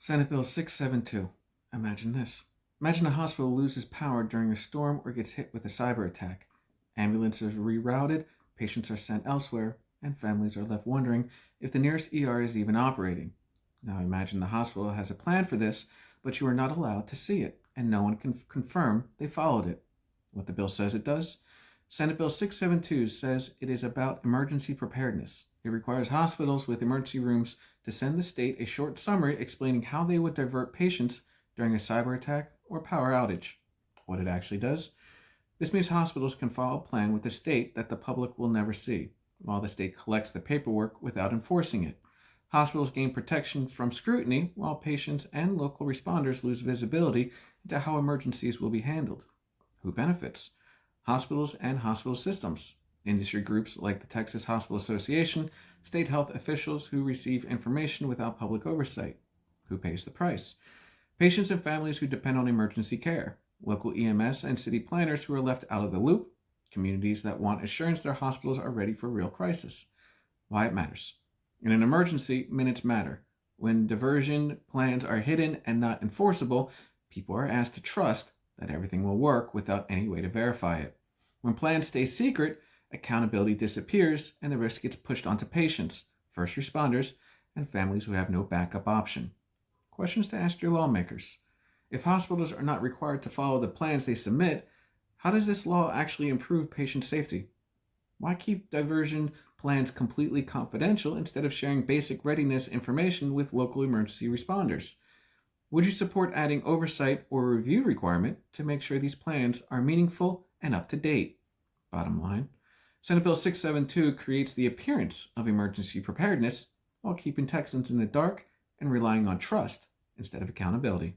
Senate Bill 672. Imagine this. Imagine a hospital loses power during a storm or gets hit with a cyber attack. Ambulances are rerouted, patients are sent elsewhere, and families are left wondering if the nearest ER is even operating. Now imagine the hospital has a plan for this, but you are not allowed to see it, and no one can confirm they followed it. What the bill says it does? Senate Bill 672 says it is about emergency preparedness. It requires hospitals with emergency rooms to send the state a short summary explaining how they would divert patients during a cyber attack or power outage. What it actually does? This means hospitals can file a plan with the state that the public will never see, while the state collects the paperwork without enforcing it. Hospitals gain protection from scrutiny, while patients and local responders lose visibility into how emergencies will be handled. Who benefits? Hospitals and hospital systems, industry groups like the Texas Hospital Association, state health officials who receive information without public oversight. Who pays the price? Patients and families who depend on emergency care, local EMS and city planners who are left out of the loop, communities that want assurance their hospitals are ready for real crisis. Why it matters. In an emergency, minutes matter. When diversion plans are hidden and not enforceable, people are asked to trust that everything will work without any way to verify it. When plans stay secret, accountability disappears and the risk gets pushed onto patients, first responders, and families who have no backup option. Questions to ask your lawmakers. If hospitals are not required to follow the plans they submit, how does this law actually improve patient safety? Why keep diversion plans completely confidential instead of sharing basic readiness information with local emergency responders? Would you support adding oversight or review requirement to make sure these plans are meaningful and up to date? Bottom line, Senate Bill 672 creates the appearance of emergency preparedness while keeping Texans in the dark and relying on trust instead of accountability.